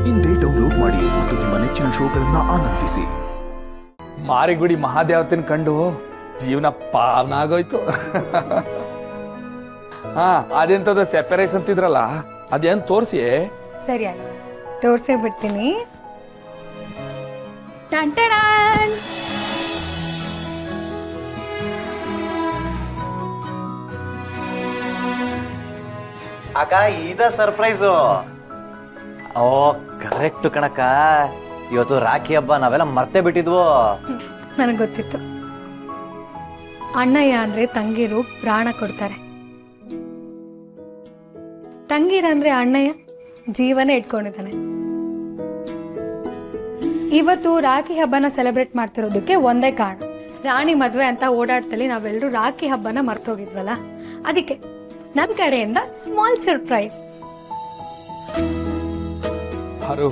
ಇಂದೇ ಡೌನ್ಲೋಡ್ ಮಾಡಿ ಮತ್ತು ನಿಮ್ಮ ನೆಚ್ಚಿನ ಶೋಗಳನ್ನ ಆನಂದಿಸಿ. ಮಾರಿಗುಡಿ ಮಹಾದೇವತನ ಕಂಡು ಜೀವನ ಪಾವನಾಗೋಯ್ತು. ಹಾ, ಅದೆಂತದ ಸೆಪರೇಸ್ ಅಂತಿದ್ರಲ್ಲ, ಅದೇನ್ ತೋರ್ಸಿ. ಸರಿ ಆಯ್ತು, ತೋರ್ಸೇ ಬಿಡ್ತೀನಿ. ಟಂಟಡಾನ್! ಅಕ್ಕ ಇದ ಸರ್ಪ್ರೈಸು. ಓ ಕರೆಕ್ಟ್ ಕಣಕ್ಕ, ಇವತ್ತು ರಾಖಿ ಹಬ್ಬ, ನಾವೆಲ್ಲ ಮರ್ತೇ ಬಿಟ್ಟಿದ್ವು. ನನಗೆ ಗೊತ್ತಿತ್ತು. ಅಣ್ಣಯ್ಯ ಅಂದ್ರೆ ತಂಗಿರು ಪ್ರಾಣ ಕೊಡ್ತಾರೆ. ತಂಗಿರ ಅಂದ್ರೆ ಅಣ್ಣಯ್ಯ ಜೀವನ ಇಟ್ಕೊಂಡಿದ್ದಾನೆ. ಇವತ್ತು ರಾಖಿ ಹಬ್ಬನ ಸೆಲೆಬ್ರೇಟ್ ಮಾಡ್ತಿರೋದಕ್ಕೆ ಒಂದೇ ಕಾರಣ. ರಾಣಿ ಮದ್ವೆ ಅಂತ ಓಡಾಡ್ತಲ್ಲಿ ನಾವೆಲ್ಲರೂ ರಾಖಿ ಹಬ್ಬನ ಮರ್ತೋಗಿದ್ವಲ್ಲ, ಅದಕ್ಕೆ ನನ್ನ ಕಡೆಯಿಂದ ಸ್ಮಾಲ್ ಸರ್ಪ್ರೈಸ್. ಹಾರು,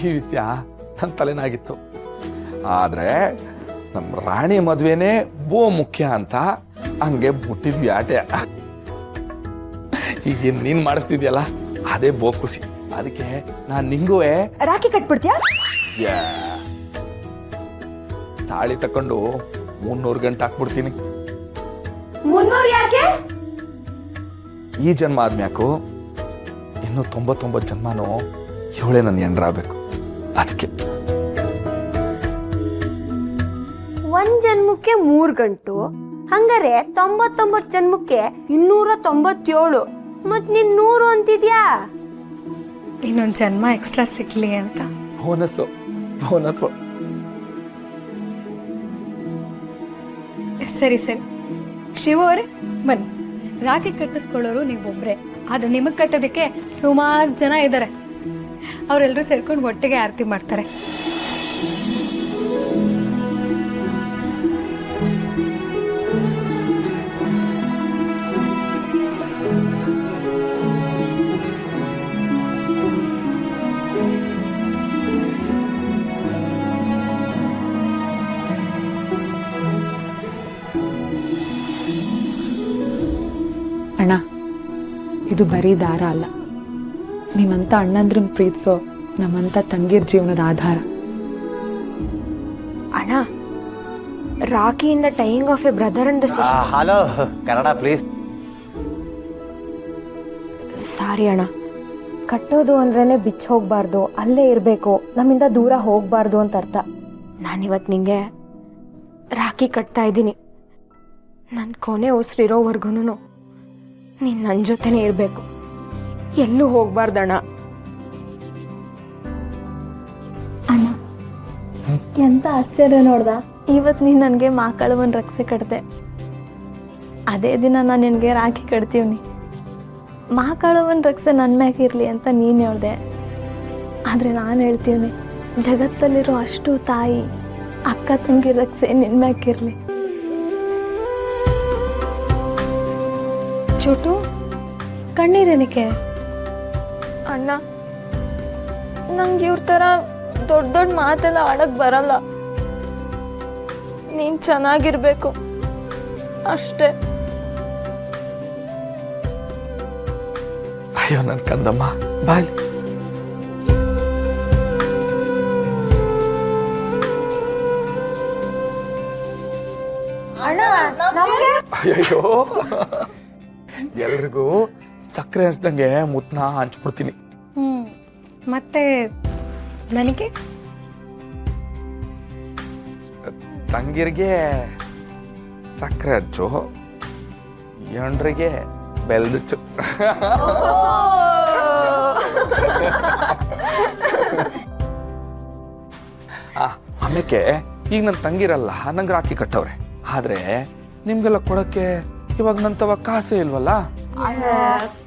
ಈ ವಿಷಯ ನನ್ನ ತಲೆನಾಗಿತ್ತು. ಆದ್ರೆ ನಮ್ಮ ರಾಣಿ ಮದ್ವೆನೇ ಮುಖ್ಯ ಅಂತ ಹಂಗೆ ಮುಟ್ಟಿದ್ವಿ ಆಟೆ. ಈಗ ನೀನ್ ಮಾಡಿಸ್ತಿದ್ಯಲ್ಲ, ಅದೇ ಖುಷಿ. ಅದಕ್ಕೆ ನಾನ್ ನಿಂಗೂ ರಾಖಿ ಕಟ್ಬಿಡ್ತೀಯಾ? ತಾಳಿ ತಕೊಂಡು 300 ಗಂಟೆ ಹಾಕ್ಬಿಡ್ತೀನಿ. 300 ಯಾಕೆ? ಈ ಜನ್ಮ ಆದ್ಮ್ಯಾಕು ಇನ್ನು 99 ಜನ್ಮನೂ ಇವಳೇ ನನ್ನ ಹೆಂಡ್ರಾಗಬೇಕು. ಅದಕ್ಕೆ ಒಂದ್ ಜನ್ಮಕ್ಕೆ 3 ಗಂಟು, ಹಂಗಾರೆ 99 ಜನ್ಮಕ್ಕೆ 297. ಮತ್ ನೀನ್ 100 ಅಂತಿದ್ಯಾ? ಇನ್ನೊಂದು ಜನ್ಮ ಎಕ್ಸ್ಟ್ರಾ ಸಿಗ್ಲಿ ಅಂತ. Bonus bonus. ಸರಿ ಸರಿ, ಶಿವ ಅವರೇ ಬನ್ನಿ. ರಾಖಿ ಕಟ್ಟಿಸ್ಕೊಳ್ಳೋರು ನೀವೊಬ್ರೆ, ಆದ್ರೆ ನಿಮಗ್ ಕಟ್ಟೋದಕ್ಕೆ ಸುಮಾರು ಜನ ಇದ್ದಾರೆ. ಅವರೆಲ್ಲರೂ ಸೇರ್ಕೊಂಡು ಒಟ್ಟಿಗೆ ಆರತಿ ಮಾಡ್ತಾರೆ. ಅಣ್ಣ, ಇದು ಬರೀ ದಾರ ಅಲ್ಲ, ನಿಮ್ಮಂತ ಅಣ್ಣಂದ್ರನ್ನ ಪ್ರೀತಿಸೋ ನಮ್ಮಂತ ತಂಗಿರ್ ಜೀವನದ ಆಧಾರ. ಅಣ್ಣ, ರಾಖಿಯಿಂದ tying of a brother and hello Kannada please. Sorry ಅಣ್ಣ. ಕಟ್ಟೋದು ಅಂದ್ರೇನೆ ಬಿಚ್ಚ ಹೋಗ್ಬಾರ್ದು, ಅಲ್ಲೇ ಇರಬೇಕು, ನಮ್ಮಿಂದ ದೂರ ಹೋಗ್ಬಾರ್ದು ಅಂತ ಅರ್ಥ. ನಾನಿವತ್ತು ನಿಂಗೆ ರಾಖಿ ಕಟ್ತಾ ಇದ್ದೀನಿ. ನನ್ನ ಕೊನೆ ಉಸಿರಿರೋವರೆಗೂ ನೀನು ನನ್ನ ಜೊತೆನೇ ಇರಬೇಕು, ಎಲ್ಲೂ ಹೋಗ್ಬಾರ್ದಣ್ಣ. ಅಣ್ಣ, ಎಂತ ಆಶ್ಚರ್ಯ ನೋಡ್ದ, ಇವತ್ತು ನೀನು ನನಗೆ ಮಾಕಳವನ್ ರಕ್ಷೆ ಕಟ್ದೆ. ಅದೇ ದಿನ ನಾನು ನಿನಗೆ ರಾಖಿ ಕಟ್ತೀವ್ನಿ. ಮಾಕಳವನ್ ರಕ್ಷೆ ನನ್ನ ಮ್ಯಾಗಿರಲಿ ಅಂತ ನೀನು ಹೇಳ್ದೆ. ಆದರೆ ನಾನು ಹೇಳ್ತೀವ್ನಿ, ಜಗತ್ತಲ್ಲಿರೋ ಅಷ್ಟು ತಾಯಿ ಅಕ್ಕ ತಂಗಿ ರಕ್ಷೆ ನಿನ್ನ ಮ್ಯಾಗಿರಲಿ. ಚೋಟು, ಕಣ್ಣೀರೇನಕ್ಕೆ? ಅಣ್ಣ, ನಂಗೆ ಇವ್ರ ಥರ ದೊಡ್ಡ ದೊಡ್ಡ ಮಾತೆಲ್ಲ ಆಡಕ್ ಬರಲ್ಲ. ನೀನ್ ಚೆನ್ನಾಗಿರ್ಬೇಕು ಅಷ್ಟೇ. ಅಯ್ಯೋ ನನ್ ಕಂದಮ್ಮ, ಬಾಯ್. ಅಯ್ಯೋ, ಎಲ್ರಿಗೂ ಸಕ್ಕರೆ ಹಂಚ್ದಂಗೆ ಮುತ್ನ ಹಂಚ್ಬಿಡ್ತೀನಿ. ಮತ್ತೆ ನನಗೆ ತಂಗಿರಿಗೆ ಸಕ್ಕರೆ ಹಚ್ಚು, ಎಂಡ್ರಿಗೆ ಬೆಲ್ದಚ್ಚು. ಆಮೇಲೆ ಈಗ ನನ್ನ ತಂಗಿರಲ್ಲ, ನಂಗೆ ರಾಖಿ ಕಟ್ಟವ್ರೆ. ಆದ್ರೆ ನಿಮ್ಗೆಲ್ಲ ಕೊಡಕ್ಕೆ ಇವಾಗ ನಂತವ ಕಾಸೇ ಇಲ್ವಲ್ಲ.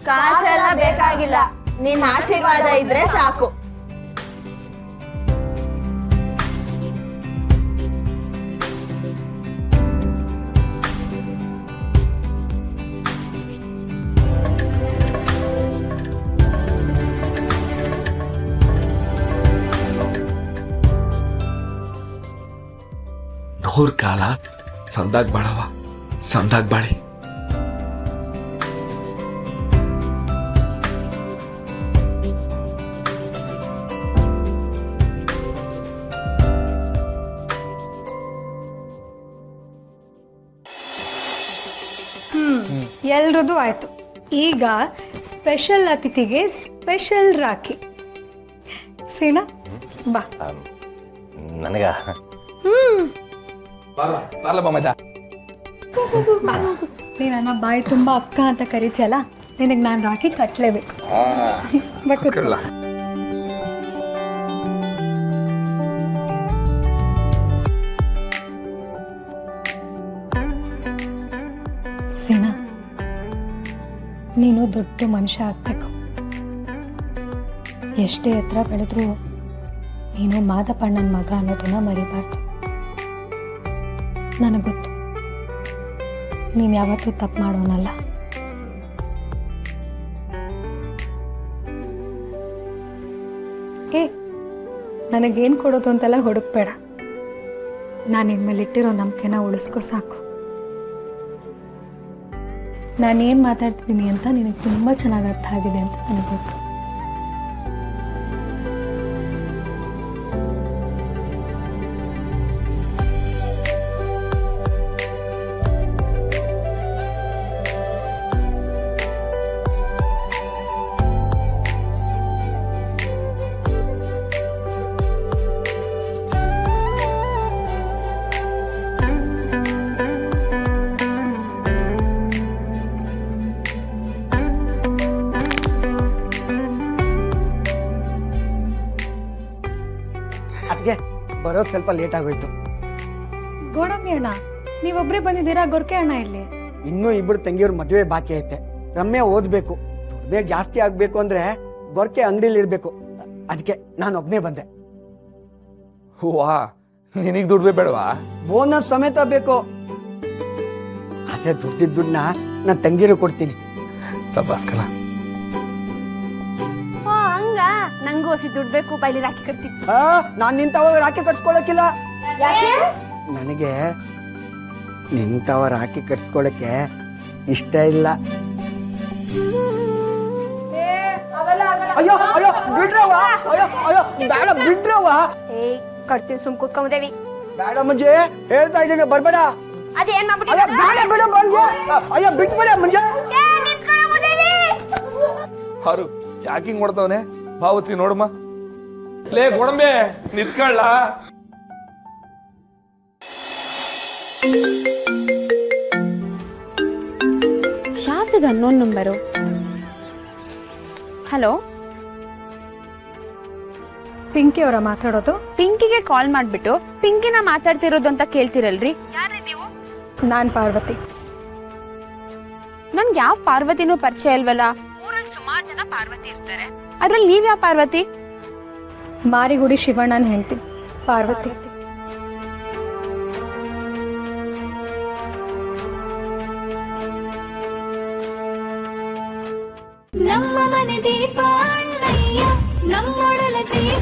ಕಾಸೆಲ್ಲ ಬೇಕಾಗಿಲ್ಲ, ನಿನ್ನ ಆಶೀರ್ವಾದ ಇದ್ರೆ ಸಾಕು. ನೂರ್ ಕಾಲ ಸಂದಾಗ ಬಾಳವ, ಸಂದಾಗ ಬಾಳಿ. ಎಲ್ರದ್ದು ಆಯ್ತು. ಈಗ ಸ್ಪೆಷಲ್ ಅತಿಥಿಗೆ ಸ್ಪೆಷಲ್ ರಾಖಿ. ಸೀನಾ ಬಾ. ನನಗ ನೀನು ನನ್ನ ಬಾಯಿ ತುಂಬ ಅಕ್ಕ ಅಂತ ಕರಿತೀಯಲ್ಲ, ನಿನಗೆ ನಾನು ರಾಖಿ ಕಟ್ಟಲೇಬೇಕು. ಸೀನಾ, ನೀನು ದೊಡ್ಡ ಮನುಷ್ಯ ಆಗ್ಬೇಕು. ಎಷ್ಟೇ ಎತ್ತರ ಬೆಳೆದ್ರೂ ನೀನು ಮಾದಪ್ಪಣ್ಣನ ಮಗ ಅನ್ನೋದನ್ನ ಮರಿಬಾರ್ದು. ನನಗೆ ಗೊತ್ತು, ನೀನು ಯಾವತ್ತೂ ತಪ್ಪು ಮಾಡೋನಲ್ಲ. ನನಗೇನು ಕೊಡೋದು ಅಂತೆಲ್ಲ ಹುಡುಕ್ಬೇಡ. ನಾನು ನಿನ್ನ ಮೇಲೆ ಇಟ್ಟಿರೋ ನಂಬಿಕೆನ ಉಳಿಸ್ಕೊ ಸಾಕು. ನಾನೇನು ಮಾತಾಡ್ತಿದ್ದೀನಿ ಅಂತ ನಿನಗೆ ತುಂಬ ಚೆನ್ನಾಗಿ ಅರ್ಥ ಆಗಿದೆ ಅಂತ ನನಗೆ ಗೊತ್ತು. ಅದಕ್ಕೆ ಬರೋದು ಸ್ವಲ್ಪ ಲೇಟ್ ಆಗೋಯ್ತು. ಗೋಡಂಬಿ ಅಣ್ಣ, ನೀವೊಬ್ಬರೇ ಬಂದಿದ್ದೀರಾ? ಗೊರ್ಕೆ ಅಣ್ಣ ಇಲ್ಲಿ? ಇನ್ನೂ ಇಬ್ಬರು ತಂಗಿಯವ್ರ ಮದುವೆ ಬಾಕಿ ಐತೆ. ರಮ್ಯಾ ಓದ್ಬೇಕು, ದುಡ್ಮೆ ಜಾಸ್ತಿ ಆಗ್ಬೇಕು ಅಂದ್ರೆ ಗೊರ್ಕೆ ಅಂಗಡಿಲಿ ಇರ್ಬೇಕು. ಅದಕ್ಕೆ ನಾನು ಒಬ್ನೇ ಬಂದೆ. ವಾ, ನಿನಗೆ ದುಡ್ಡು ಬೇಡವಾ? ಬೋನಸ್ ಸಮೇತ ಬೇಕು. ಆದ್ರೆ ದುಡ್ಡಿದ್ದ ದುಡ್ಡನ್ನ ನಾನು ತಂಗಿರು ಕೊಡ್ತೀನಿ. ಸಬ್ಬಾಸ್ಕಲ. ಹಂಗ ನಂಗೂ ಹೊಸಿ ದುಡ್ಡು ಬೇಕು, ಬೈಲಿ ರಾಖಿ ಕಟ್ತೀನಿ. ನಾನು ನಿಂತವ ರಾಖಿ ಕಟ್ಸ್ಕೊಳಕಿಲ್ಲ. ನನಗೆ ನಿಂತವ ರಾಖಿ ಕಟ್ಸ್ಕೊಳಕ್ಕೆ ಇಷ್ಟ ಇಲ್ಲ. ಅಯ್ಯೋ ಅಯ್ಯೋ ಬಿಡ್ರವ, ಅಯ್ಯೋ ಅಯ್ಯೋ ಬೇಡ ಬಿಡ್ರವ. ಕಟ್ತೀನಿ, ಸುಮ್ ಕೂತ್ಕೊಂಬದೇವಿ. ಬೇಡ ಮುಂಜೆ ಹೇಳ್ತಾ ಇದ್ದೀನಿ, ಬರ್ಬೇಡ. ಅದೇನ್ ಅಯ್ಯೋ ಬೇಡ ಬಿಡ ಬಂದೆ. ಅಯ್ಯೋ ಬಿಟ್ಬೇಡ ಮುಂಜೆ. ಹಾರು ಯಾಕಿಂಗ್ ಮಾಡ್ತಾವನೆ? ಭಾವಸಿ ನೋಡಮ್ಮ. ಲೇ ಗೋಡಂಬೆ, ನಿತ್ಕೊಳ್ಳ. ಯಾವ್ದು ಅನ್ನೋನ್ ನಂಬರು? ಹಲೋ, ಪಿಂಕಿ ಅವರ ಮಾತಾಡೋದು? ಪಿಂಕಿಗೆ ಕಾಲ್ ಮಾಡ್ಬಿಟ್ಟು ಪಿಂಕಿನ ಮಾತಾಡ್ತಿರೋದು ಅಂತ ಕೇಳ್ತಿರಲ್ರಿ, ಯಾರೇ ನೀವು? ನಾನ್ ಪಾರ್ವತಿ. ನನ್ಗೆ ಯಾವ ಪಾರ್ವತಿನೂ ಪರಿಚಯ ಇಲ್ವಲ್ಲ. ಊರಲ್ಲಿ ಸುಮಾರು ಜನ ಪಾರ್ವತಿ ಇರ್ತಾರೆ, ಅದ್ರಲ್ಲಿ ನೀವ್ ಯಾವ ಪಾರ್ವತಿ? ಮಾರಿಗುಡಿ ಶಿವಣ್ಣನ ಹೆಂಡತಿ ಪಾರ್ವತಿ. ನಮ್ಮ ಮನೆ ದೀಪ ಅಣ್ಣಯ್ಯ, ನಮ್ಮೊಡಲ ಜೀವ